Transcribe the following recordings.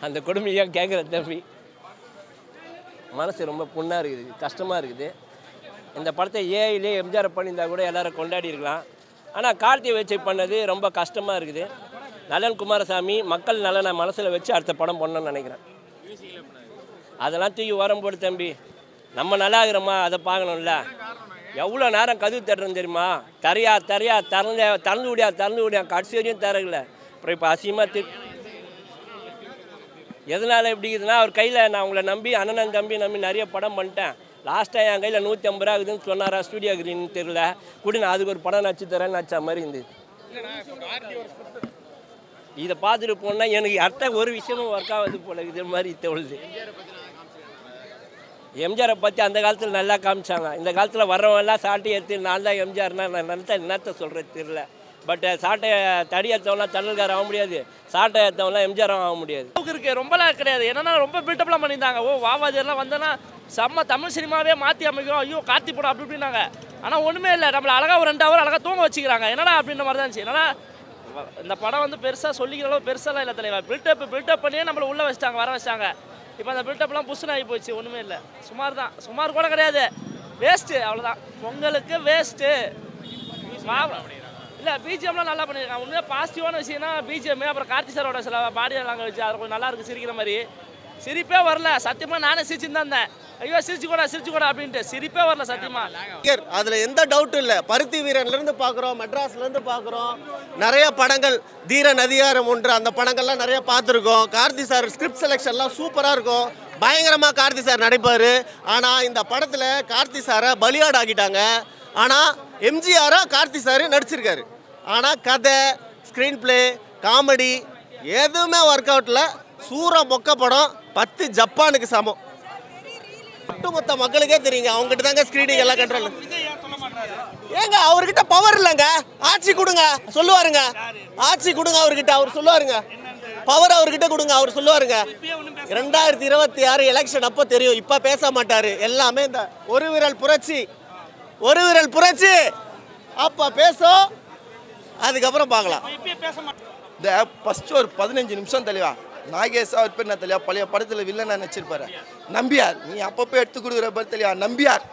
அந்த கொடுமையாக கேட்குற தம்பி மனசு ரொம்ப புண்ணாக இருக்குது, கஷ்டமாக இருக்குது. இந்த படத்தை ஏஐலே எம்ஜிஆர் பண்ணியிருந்தா கூட எல்லோரும் கொண்டாடி இருக்கலாம். ஆனால் கார்த்திகை வச்சு பண்ணது ரொம்ப கஷ்டமாக இருக்குது. நலன் குமாரசாமி மக்கள் நலனை மனசில் வச்சு அடுத்த படம் பண்ணணும்னு நினைக்கிறேன். அதெல்லாம் தூக்கி ஓரம் போடு தம்பி. நம்ம நல்லா இருக்கிறோமா அதை பார்க்கணும்ல. எவ்வளோ நேரம் கதவு தட்டுறோம் தெரியுமா? தரையா திறந்து விடியா கடைசி வரையும் தரல. அப்புறம் இப்போ அசிங்கமாக எதனால் எப்படி இருக்குதுன்னா, அவர் கையில் நான் உங்களை நம்பி அண்ணன் தம்பி நம்பி நிறைய படம் பண்ணிட்டேன். லாஸ்ட்டாக என் கையில் 150 ரூபா இருக்குதுன்னு சொன்னாரா ஸ்டூடியோ கிரீன்னு தெரியல கூட. நான் அதுக்கு ஒரு படம் நச்சு தரேன்னு நச்சா மாதிரி இருந்தது. இதை பார்த்துட்டு போனால் எனக்கு அடுத்த ஒரு விஷயமும் ஒர்க் ஆகுது போல இது மாதிரி தோணுது. எம்ஜிஆரை பற்றி அந்த காலத்தில் நல்லா காமிச்சாங்க. இந்த காலத்தில் வர்றவங்கெல்லாம் சாட்டை எடுத்து நான் தான் எம்ஜிஆர்னா நான் என்னத்தை சொல்கிறது தெரியல. பட் சாட்டை தடி ஏற்றவங்களாம் தன்னல்கார ஆக முடியாது, சாட்டை ஏற்றவங்களாம் எம்ஜிஆரும் ஆக முடியாது. இருக்குது ரொம்பலாம் கிடையாது. என்னன்னா ரொம்ப பில்டப்லாம் பண்ணியிருந்தாங்க. வாவாதியெல்லாம் வந்தோன்னா செம்ம தமிழ் சினிமாவே மாற்றி அமைக்கும். ஐயோ கார்த்தி படம் அப்படி இப்படின்னாங்க. ஆனால் ஒன்றுமே இல்லை, நம்மளை அழகாக ஒரு 2 ஹவர் அழகாக தூங்க வச்சுக்கிறாங்க. என்னடா அப்படின்ற மாதிரி தான் இருந்துச்சு. என்னன்னா இந்த படம் பெருசாக சொல்லிக்கிற அளவு பெருசாலாம் இல்லை தலைவா. பில்டப் பண்ணியே நம்மளை உள்ளே வச்சிட்டாங்க, வர வச்சிட்டாங்க. இப்போ அந்த பில்டப்லாம் புஷ்ஷுன்னு ஆகி போச்சு. ஒன்றுமே இல்லை, சுமார் கூட கிடையாது. வேஸ்ட்டு, அவ்வளோதான். பொங்கலுக்கு வேஸ்ட்டு. இல்லை பிஜிஎம்லாம் நல்லா பண்ணியிருக்காங்க. உண்மையாக பாசிட்டிவான விஷயம்னா பிஜிஎம். அப்புறம் கார்த்தி சாரோட சில பாடி லாங்குவேஜ் அது கொஞ்சம் நல்லா இருக்குது, சிரிக்கிற மாதிரி. சிரிப்பே வரல சத்தியமாக. நானே சிரிச்சுன்னு தான் இருந்தேன். ஐயோ சிரிச்சு கூட அப்படின்ட்டு சிரிப்பே வரல சத்தியமாக. அதில் எந்த டவுட்டும் இல்லை. பருத்தி வீரன்லேருந்து பார்க்குறோம், மெட்ராஸ்லேருந்து பார்க்குறோம், நிறைய படங்கள் தீரன் அதிகாரம் 1 அந்த படங்கள்லாம் நிறைய பார்த்துருக்கோம். கார்த்தி சார் ஸ்கிரிப்ட் செலெக்ஷன்லாம் சூப்பராக இருக்கும், பயங்கரமாக கார்த்தி சார் நடிப்பார். ஆனால் இந்த படத்தில் கார்த்தி சாரை பலியாடு ஆக்கிட்டாங்க. ஆனால் எம்ஜிஆராக கார்த்தி சார் நடிச்சிருக்காரு. ஆனால் கதை, ஸ்க்ரீன் பிளே, காமெடி எதுவுமே ஒர்க் அவுட்டில். சூற மொக்க படம் 10 ஜப்பானுக்கு சமம். ஒட்டுமொத்த மக்களுக்கே தெரியுங்க, அவங்ககிட்ட தாங்க ஸ்க்ரீனிங் எல்லாம் கண்ட்ரோல். ஏங்க அவர்கிட்ட பவர் இல்லைங்க. ஆட்சி கொடுங்க சொல்லுவாருங்க, ஆட்சி கொடுங்க அவர்கிட்ட, அவர் சொல்லுவாருங்க. பவர் அவர்கிட்ட கொடுங்க, அவர் சொல்லுவாருங்க. 2026 எலெக்ஷன் அப்போ தெரியும், இப்போ பேச மாட்டார். எல்லாமே இந்த ஒரு விரல் புரட்சி அப்போ பேசும், அதுக்கப்புறம் பார்க்கலாம். இந்த ஃபஸ்ட்டு ஒரு 15 நிமிஷம் தெளிவா நாகேஷ் அவர் பேர் நான் தெளிவா பழைய படத்தில் வில்லனா நினச்சிருப்பாரு. நம்பியார் நீ அப்பப்போ எடுத்து கொடுக்குற பேர் தெளிவா நம்பியார்.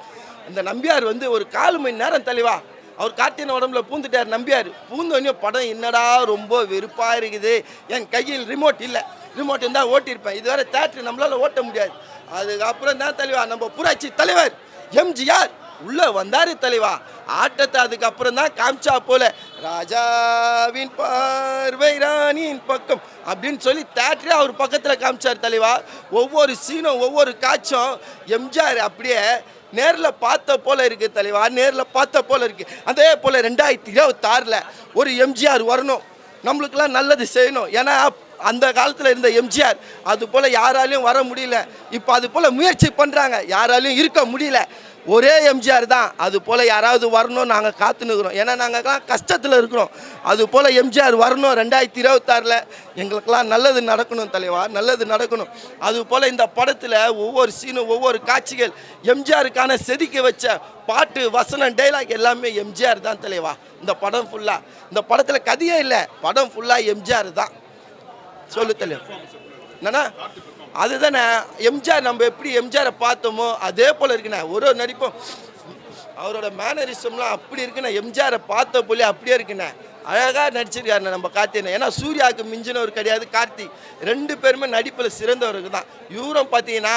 அந்த நம்பியார் ஒரு 1/4 மணி நேரம் தெளிவா அவர் கார்த்திகை உடம்புல பூந்துட்டார். நம்பியார் பூந்தோடனே படம் என்னடா ரொம்ப வெறுப்பாக இருக்குது. என் கையில் ரிமோட் இல்லை, ரிமோட் இருந்தால் ஓட்டியிருப்பேன். இது வேறு தேட்டர் நம்மளால் ஓட்ட முடியாது. அதுக்கப்புறம் தான் தெளிவா நம்ம புரட்சி தலைவர் எம்ஜிஆர் உள்ளே வந்தார் தலைவா. ஆட்டத்தை அதுக்கப்புறம் தான் காமிச்சா போல, ராஜாவின் பார்வை ராணியின் பக்கம் அப்படின்னு சொல்லி தேட்டரே அவர் பக்கத்தில் காமிச்சார் தலைவா. ஒவ்வொரு சீனும் ஒவ்வொரு காட்சும் எம்ஜிஆர் அப்படியே நேரில் பார்த்த போல இருக்குது தலைவா, நேரில் பார்த்த போல இருக்குது. அதே போல் 2026 ஒரு எம்ஜிஆர் வரணும், நம்மளுக்கெல்லாம் நல்லது செய்யணும். ஏன்னா அந்த காலத்தில் இருந்த எம்ஜிஆர் அது போல் யாராலையும் வர முடியல. இப்போ அது போல் முயற்சி பண்ணுறாங்க, யாராலையும் இருக்க முடியல. ஒரே எம்ஜிஆர் தான். அது போல் யாராவது வரணும் நாங்கள் காத்துனுக்குறோம். ஏன்னா நாங்கள்லாம் கஷ்டத்தில் இருக்கிறோம். அது போல் எம்ஜிஆர் வரணும் 2026 எங்களுக்கெல்லாம் நல்லது நடக்கணும் தலைவா, நல்லது நடக்கணும். அது போல் இந்த படத்தில் ஒவ்வொரு சீனும் ஒவ்வொரு காட்சிகள் எம்ஜிஆருக்கான செதுக்கி வச்ச பாட்டு, வசனம், டைலாக் எல்லாமே எம்ஜிஆர் தான் தலைவா. இந்த படம் ஃபுல்லாக, இந்த படத்தில் கதையே இல்லை, படம் ஃபுல்லாக எம்ஜிஆர் தான். சொல்லு தலைவா என்னண்ணா, அதுதானே எம்ஜிஆர். நம்ம எப்படி எம்ஜிஆரை பார்த்தோமோ அதே போல் இருக்குண்ணே. ஒரு நடிப்பும் அவரோட மேனரிசம்லாம் அப்படி இருக்குண்ணே. எம்ஜிஆரை பார்த்த போலே அப்படியே இருக்குண்ணே. அழகாக நடிச்சிருக்காருண்ணே நம்ம கார்த்திகை. ஏன்னா சூர்யாவுக்கு மிஞ்சினவர் கிடையாது கார்த்தி. 2 பேருமே நடிப்பில் சிறந்தவருக்கு தான். இவரும் பார்த்தீங்கன்னா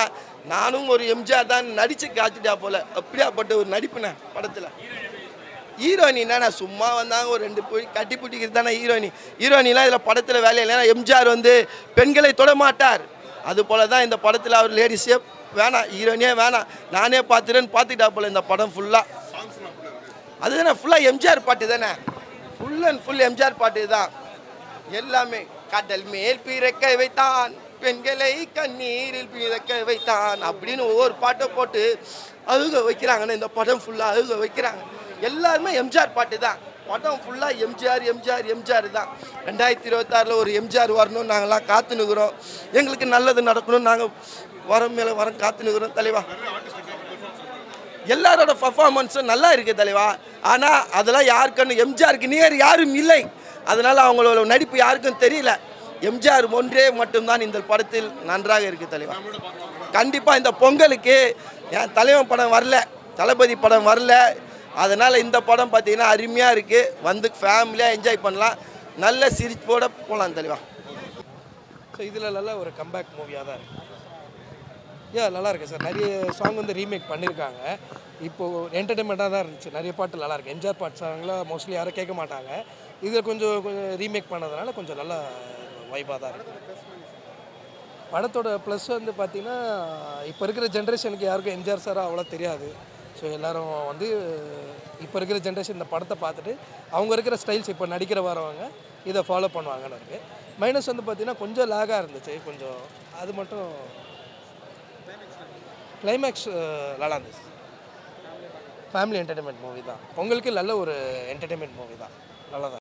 நானும் ஒரு எம்ஜிஆர் தான் நடித்து காத்துட்டா போல், அப்படியாப்பட்ட ஒரு நடிப்புண்ணே படத்தில். ஹீரோயினி என்னண்ணா சும்மா வந்தாங்க, ஒரு 2 கட்டி பிடிக்கிறது தானே ஹீரோயினி. ஹீரோயினிலாம் இதில் படத்தில் வேலை இல்லைன்னா எம்ஜிஆர் பெண்களை தொட மாட்டார். அது போல தான் இந்த படத்தில் அவர் லேடிஸே வேணாம், ஹீரோயினே வேணாம், நானே பார்த்துட்டா போல இந்த படம் ஃபுல்லாக. அதுதானே ஃபுல்லாக எம்ஜிஆர் பாட்டு தானே, ஃபுல் அண்ட் ஃபுல் எம்ஜிஆர் பாட்டு தான் எல்லாமே. கடல் மேல் பிறக்க வைத்தான், பெண்களை கண்ணீரில் பிறக்க வைத்தான் அப்படின்னு ஒவ்வொரு பாட்டை போட்டு அழுக வைக்கிறாங்கன்னு இந்த படம் ஃபுல்லாக அழுக வைக்கிறாங்க. எல்லாருமே எம்ஜிஆர் பாட்டு தான். படம் ஃபுல்லாக எம்ஜிஆர் தான். 2026 ஒரு எம்ஜிஆர் வரணும்னு நாங்கள்லாம் காத்துனுக்குறோம். எங்களுக்கு நல்லது நடக்கணும்னு நாங்கள் வரம் காத்துனுக்குறோம் தலைவா. எல்லாரோட பர்ஃபார்மன்ஸும் நல்லா இருக்குது தலைவா. ஆனால் அதெல்லாம் யாருக்குன்னு எம்ஜிஆருக்கு நிகர் யாரும் இல்லை. அதனால் அவங்களோட நடிப்பு யாருக்கும் தெரியல. எம்ஜிஆர் ஒன்றே மட்டும்தான் இந்த படத்தில் நன்றாக இருக்குது தலைவா. கண்டிப்பாக இந்த பொங்கலுக்கு என் தலைவன் படம் வரல, தளபதி படம் வரல, அதனால் இந்த படம் பார்த்தீங்கன்னா அருமையாக இருக்குது. வந்து ஃபேமிலியாக என்ஜாய் பண்ணலாம், நல்ல சிரிப்போட போகலாம் தலைவா. ஸோ இதில் நல்ல ஒரு கம்பேக் மூவியாக தான் இருக்குது. நல்லா இருக்குது சார். நிறைய சாங் வந்து ரீமேக் பண்ணியிருக்காங்க. இப்போது என்டர்டைன்மெண்ட்டாக தான் இருந்துச்சு. நிறைய பாட்டு நல்லாயிருக்கு. எம்ஜிஆர் பாட்டு சாங்லாம் மோஸ்ட்லி யாரும் கேட்க மாட்டாங்க. இதில் கொஞ்சம் ரீமேக் பண்ணதுனால கொஞ்சம் நல்ல வைப்பாக தான் இருக்குது. படத்தோட ப்ளஸ் வந்து பார்த்திங்கன்னா இப்போ இருக்கிற ஜென்ரேஷனுக்கு யாருக்கும் எம்ஜிஆர் சார் அவ்வளோ தெரியாது. ஸோ எல்லோரும் வந்து இப்போ இருக்கிற ஜென்ரேஷன் இந்த படத்தை பார்த்துட்டு அவங்க இருக்கிற ஸ்டைல்ஸ் இப்போ நடிக்கிற வரவங்க இதை ஃபாலோ பண்ணுவாங்கன்னு இருக்குது. மைனஸ் வந்து பார்த்திங்கன்னா கொஞ்சம் லேகாக இருந்துச்சு. கொஞ்சம் அது மட்டும் கிளைமேக்ஸ் நல்லா இருந்துச்சு. ஃபேமிலி என்டர்டைன்மெண்ட் மூவி தான். உங்களுக்கு நல்ல ஒரு என்டர்டைன்மெண்ட் மூவி தான். நல்லா தான்.